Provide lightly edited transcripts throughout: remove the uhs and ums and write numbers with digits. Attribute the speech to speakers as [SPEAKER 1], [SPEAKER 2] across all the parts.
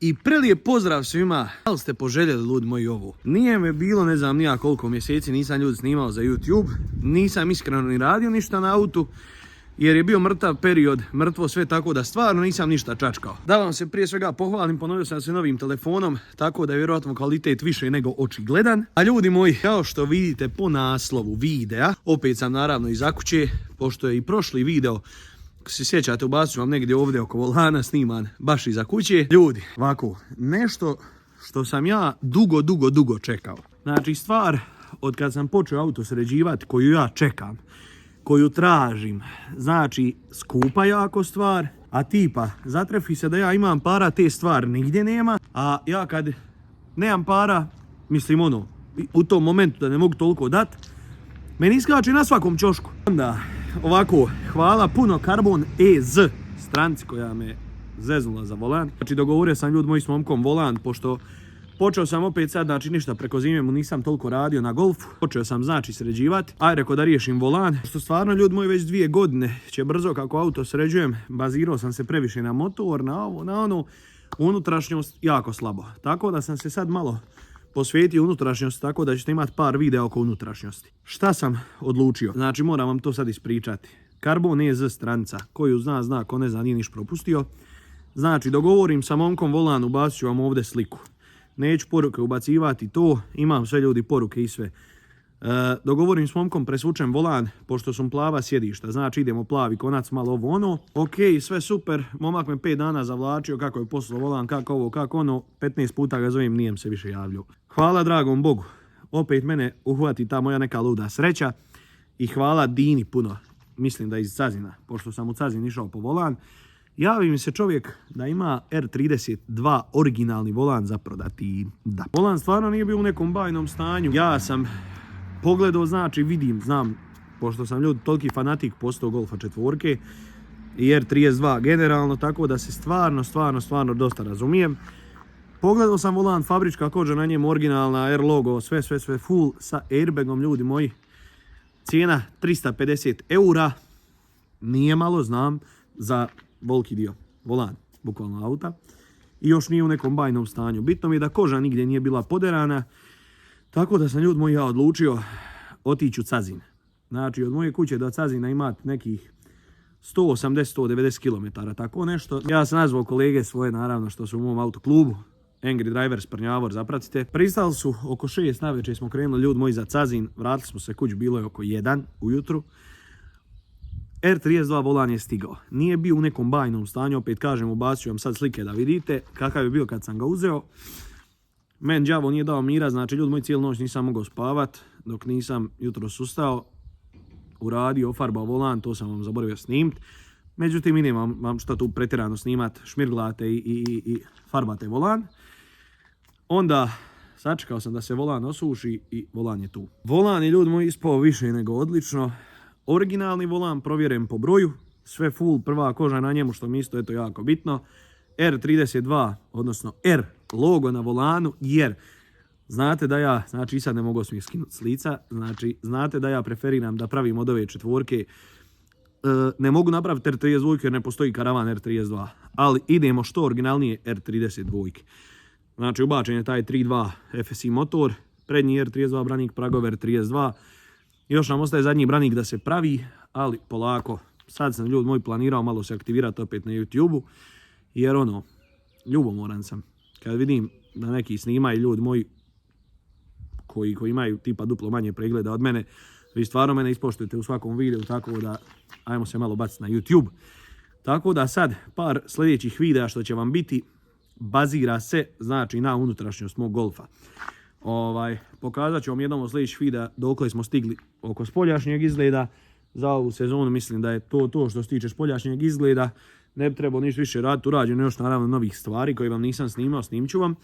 [SPEAKER 1] I prelijep pozdrav svima. Da li ste poželjeli, ljudi moji, ovo? Nije me bilo, ne znam nija koliko mjeseci, nisam ljudi snimao za YouTube. Nisam iskreno ni radio ništa na autu, jer je bio mrtav period, mrtvo sve, tako da stvarno nisam ništa čačkao. Da vam se prije svega pohvalim, ponovio sam se novim telefonom, tako da je vjerojatno kvalitet više nego očigledan. A ljudi moji, kao što vidite po naslovu videa, opet sam naravno iza kuće, pošto je i prošli video, ako se sjećate, ubacit ću vam negdje ovdje oko volana sniman baš iza kuće. Ljudi, ovako, nešto što sam ja dugo čekao. Znači stvar, od kad sam počeo auto sređivati, koju ja čekam, koju tražim, znači skupa jako stvar, a tipa zatrefi se da ja imam para, te stvari nigdje nema, a ja kad nemam para, mislim ono, u tom momentu da ne mogu toliko dat, meni iskače na svakom ćošku. Onda ovako, hvala puno Carbon EZ stranci koja me zeznula za volan. Znači dogovorio sam ljudi moji s momkom volan, pošto počeo sam opet sad, znači ništa preko zime mu nisam toliko radio na Golfu. Počeo sam znači sređivati, aj rekao da riješim volan. Što stvarno ljudi moji već 2 godine će brzo kako auto sređujem. Bazirao sam se previše na motor, na ovo, na ono. Unutrašnjost jako slabo. Tako da sam se sad malo posvetio unutrašnjosti, tako da ćete imati par videa oko unutrašnjosti. Šta sam odlučio? Znači moram vam to sad ispričati. Carbon EZ stranica, koju zna, ko ne zna nije niš propustio. Znači dogovorim sa momkom volan, ubacit ću vam ovdje sliku. Neću poruke ubacivati to, imam sve ljudi poruke i sve. Dogovorim s momkom, presvučem volan, pošto sam plava sjedišta, znači idemo plavi konac, malo ovo ono. Ok, sve super, momak me 5 dana zavlačio, kako je poslao volan, kako ovo, kako ono, 15 puta ga zovem, nijem se više javljao. Hvala dragom Bogu, opet mene uhvati ta moja neka luda sreća i hvala Dini puno, mislim da iz Cazina, pošto sam u Cazin išao po volan. Javi mi se čovjek da ima R32 originalni volan za prodati. Da. Volan stvarno nije bio u nekom bajnom stanju. Ja sam pogledao, znači vidim, znam, pošto sam ljudi toliki fanatik postao Golfa 4 i R32 generalno, tako da se stvarno dosta razumijem. Pogledao sam volan, fabrička kođa na njemu, originalna, R logo, sve full sa airbagom, ljudi moji. Cijena 350 eura, nije malo, znam, za volki dio, volan, bukvalno auta. I još nije u nekom bajnom stanju. Bitno mi je da koža nigdje nije bila poderana. Tako da sam ljudi moji ja odlučio otići u Cazin. Znači od moje kuće do Cazina imate nekih 180-190 km, tako nešto. Ja sam nazvao kolege svoje naravno što su u mom autoklubu. Angry Drivers, Prnjavor, zapratite. Pristali su oko 6 navečer, smo krenuli ljudi moji za Cazin. Vratili smo se kuć, bilo je oko 1 ujutru. R32 volan je stigao. Nije bio u nekom bajnom stanju, opet kažem, ubacit ću vam sad slike da vidite kakav je bio kad sam ga uzeo. Men đavo nije dao mira, znači ljudi moji cijelu noć nisam mogao spavat, dok nisam jutro sustao, uradio, ofarbao volan, to sam vam zaboravio snimiti. Međutim, i nemam vam što tu pretjerano snimat, šmirglate i farbate volan. Onda sačekao sam da se volan osuši i volan je tu. Volan je ljudi moji ispao više nego odlično. Originalni volan, provjeren po broju, sve full, prva koža na njemu, što mi isto je to jako bitno. R32, odnosno R logo na volanu, jer znate da ja, znači i sad ne mogu smije skinuti s lica, znači znate da ja preferiram da pravim od ove 4. Ne mogu napraviti R32 jer ne postoji karavan R32, ali idemo što originalnije R32. Znači ubačen je taj 3.2 FSI motor, prednji R32 branik, pragove R32. Još nam ostaje zadnji branik da se pravi, ali polako. Sad sam ljudi moj planirao malo se aktivirati opet na YouTube-u, jer ono, ljubomoran sam. Kad vidim da neki snimaju ljudi moji koji imaju tipa duplo manje pregleda od mene, vi stvarno mene ispoštujete u svakom videu, tako da ajmo se malo baciti na YouTube. Tako da sad par sljedećih videa što će vam biti bazira se znači na unutrašnjost mog Golfa. Pokazat ću vam jednom od sljedećih videa dokle smo stigli oko spoljašnjeg izgleda. Za ovu sezonu mislim da je to što se tiče spoljašnjeg izgleda. Ne bi trebao ništa više raditi, urađeno još naravno novih stvari koje vam nisam snimao, snimit ću vam.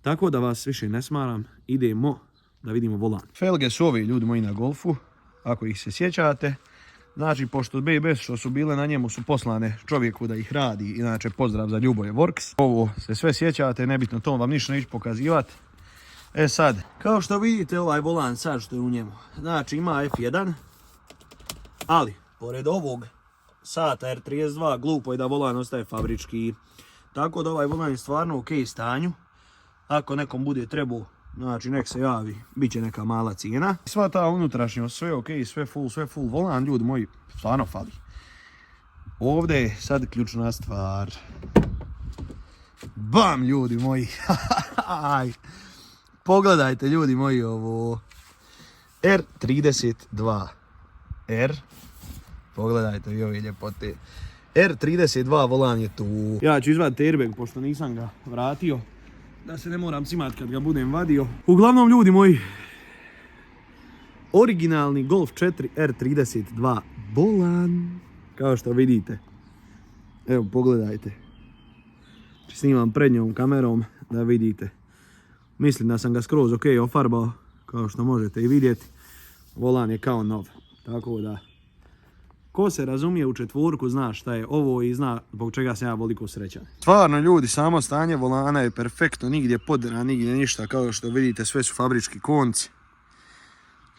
[SPEAKER 1] Tako da vas više ne smaram, idemo da vidimo volan. Felge su ovi ljudi moji na Golfu, ako ih se sjećate. Znači, pošto BBS što su bile na njemu su poslane čovjeku da ih radi, inače pozdrav za Ljuboje Works. Ovo se sve sjećate, nebitno to vam ništa neću pokazivati. E sad, kao što vidite ovaj volan sad što je u njemu, znači ima F1, ali pored ovog sata R32 glupo je da volan ostaje fabrički. Tako da ovaj volan je stvarno u ok stanju. Ako nekom bude trebao, znači nek se javi, bit će neka mala cijena. Sva ta unutrašnjost, sve ok, sve full volan, ljudi moji, stvarno fali. Ovdje je sad ključna stvar. Bam, ljudi moji. Pogledajte, ljudi moji, ovo. R32. Pogledajte vi ove ljepote. R32 volan je tu. Ja ću izvaditi airbag, pošto nisam ga vratio. Da se ne moram cimat kad ga budem vadio. Uglavnom, ljudi moji, originalni Golf 4 R32 volan. Kao što vidite. Evo, pogledajte. Snimam prednjom kamerom da vidite. Mislim da sam ga skroz ok ofarbao. Kao što možete i vidjeti. Volan je kao nov. Tako da, ko se razumije u četvorku zna šta je ovo i zna zbog čega sam ja voliko srećan. Stvarno, ljudi, samo stanje volana je perfektno. Nigdje podera, nigdje ništa. Kao što vidite, sve su fabrički konci.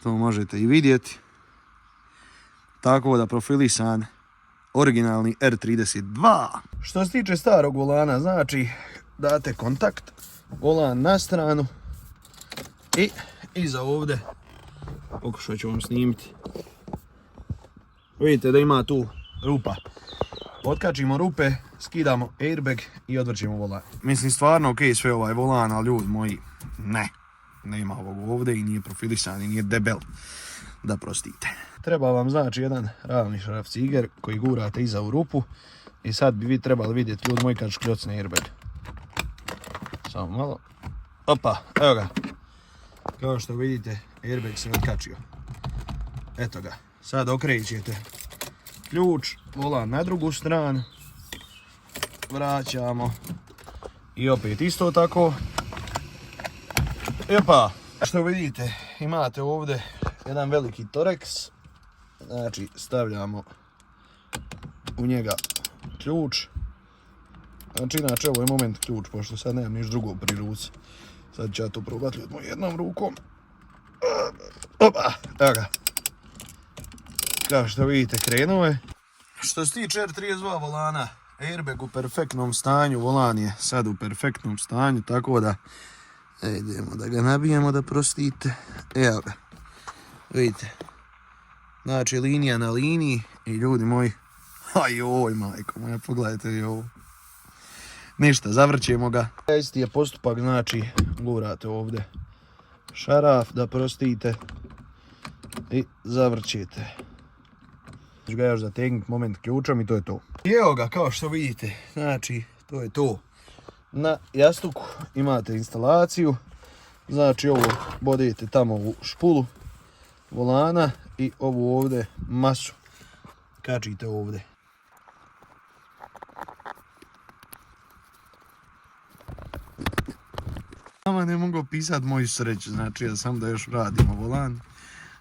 [SPEAKER 1] To možete i vidjeti. Tako da, profilisan originalni R32. Što se tiče starog volana, znači date kontakt, volan na stranu i iza ovdje, pokušat ću vam snimiti. Vidite da ima tu rupa. Otkačimo rupe, skidamo airbag i odvrćemo volan. Mislim, stvarno ok sve ovaj volan, ali ljudi moji, ne ima ovog ovdje i nije profilisan i nije debel. Da prostite. Treba vam znači jedan ravni šrafciger koji gurate iza u rupu. I sad bi vi trebali vidjeti, ljudi moji, kad škljocne airbag. Samo malo. Opa, evo ga. Kao što vidite, airbag se otkačio. Eto ga. Sad okrećete ključ, volan na drugu stranu. Vraćamo. I opet isto tako. Epa, što vidite, imate ovdje jedan veliki toreks. Znači, stavljamo u njega ključ. Znači, inače, ovo je moment ključ, pošto sad nemam niš drugo pri ruci. Sad ću ja to probati jednom rukom. Opa, evo ga. Kao što vidite, krenuo je. Što se tiče R32 volana, airbag u perfektnom stanju, volan je sad u perfektnom stanju, tako da idemo da ga nabijemo, da prostite. Evo ga. Vidite. Znači, linija na liniji i ljudi moji, ajoj, majko moja, pogledajte vi ovo. Ništa, zavrćemo ga. Isti je postupak, znači, gurate ovdje šaraf da prostite i zavrćete. Ću ga još zategnuti moment ključom i to je to. I evo ga, kao što vidite, znači, to je to. Na jastuku imate instalaciju, znači ovo bodete tamo u špulu volana i ovu ovdje masu kačite ovdje. Nama ne mogu pisati moju sreću, znači ja sam da još radimo volan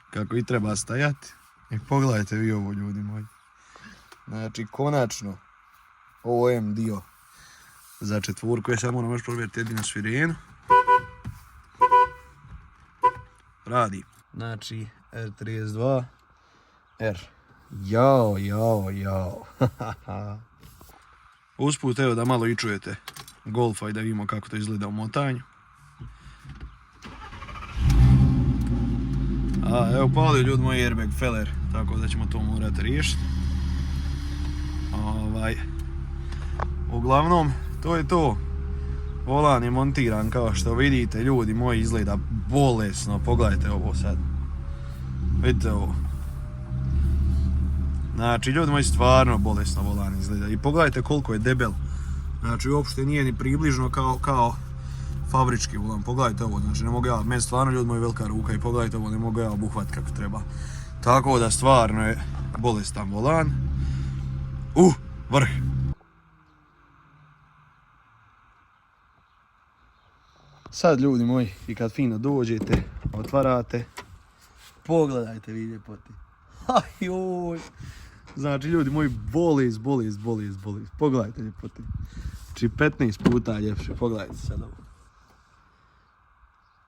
[SPEAKER 1] kako i treba stajati. I pogledajte vi ovo, ljudi moji. Znači, konačno OM dio za četvorku. Ja sad moram još provjeriti jedinu svirenu. Radi. Znači, R32 R. Jao. Usput, evo da malo i čujete Golfa i da vidimo kako to izgleda u motanju. A, evo palio, ljudi moji, airbag feller, tako da ćemo to morati riješiti. Uglavnom, to je to. Volan je montiran, kao što vidite, ljudi moji, izgleda bolesno. Pogledajte ovo sad. Vidite ovo. Znači, ljudi moji, stvarno bolesno volan izgleda. I pogledajte koliko je debel. Znači, uopšte nije ni približno kao fabrički volan. Pogledajte ovo, znači ne mogu ja, meni stvarno, ljudi moji, velika ruka i pogledajte ovo, ne mogu ja obuhvat kako treba. Tako da stvarno je bolestan volan. Vrh. Sad, ljudi moji, i kad fino dođete, otvarate, pogledajte vi ljepoti. Ajoj. Znači, ljudi moji, bolest. Pogledajte ljepoti. Znači, 15 puta ljepše, pogledajte sad ovo.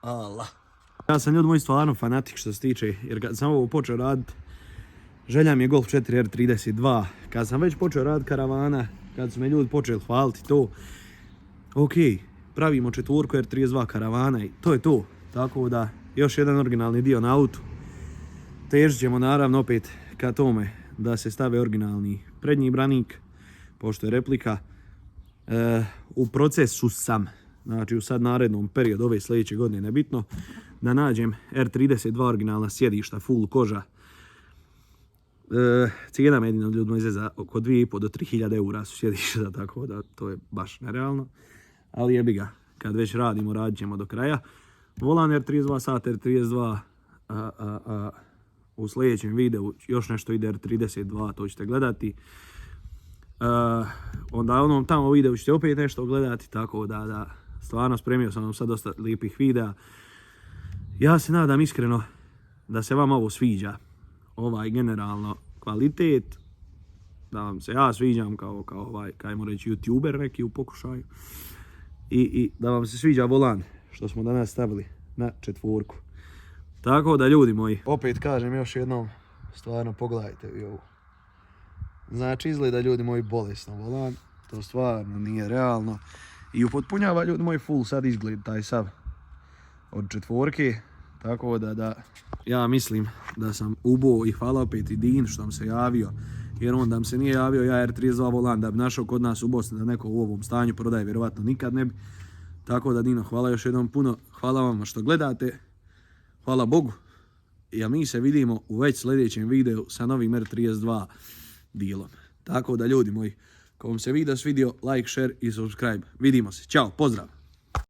[SPEAKER 1] Allah. Ja sam, ljudi moji, stvarno fanatik što se tiče, jer kad sam ovo počeo raditi, želja mi je Golf 4 R32. Kad sam već počeo raditi karavana, kad su me ljudi počeli hvaliti to, Ok, pravimo četvorku R32 karavana i to je to. Tako da, još jedan originalni dio na autu. Težit ćemo naravno opet ka tome da se stave originalni prednji branik, pošto je replika. U procesu sam, znači u sad narednom periodu ove sljedeće godine, nebitno, da nađem R32 originalna sjedišta, full koža. Cijena medina od ljudima za oko 2,5 do 3.000 eura su sjedišta, tako da to je baš nerealno. Ali jebi ga, kad već radimo, radit ćemo do kraja. Volan R32, sat R32, u sljedećem videu još nešto ide R32, to ćete gledati. Onda onom tamo videu ćete opet nešto gledati, tako da stvarno spremio sam vam sad dosta lijepih videa. Ja se nadam iskreno da se vam ovo sviđa, ovaj generalno kvalitet, da vam se ja sviđam kao ovaj, kajmo reći, youtuber neki u pokušaju i da vam se sviđa volan što smo danas stavili na četvorku. Tako da, ljudi moji, opet kažem još jednom, stvarno pogledajte vi ovo. Znači, izgleda, ljudi moji, bolesno volan, to stvarno nije realno i upotpunjava, ljudi moji, full sad izgled taj sav od četvorke. Tako da ja mislim da sam ubo i hvala opet i Din što nam se javio, jer on da nam se nije javio, ja R32 volan da bi našao kod nas u Bosni da neko u ovom stanju prodaje, vjerovatno nikad ne bi. Tako da, Dino, hvala još jednom puno, hvala vam što gledate, hvala Bogu, i mi se vidimo u već sljedećem videu sa novim R32 dilom. Tako da, ljudi moji, ako vam se video svidio, like, share i subscribe. Vidimo se, ćao, pozdrav!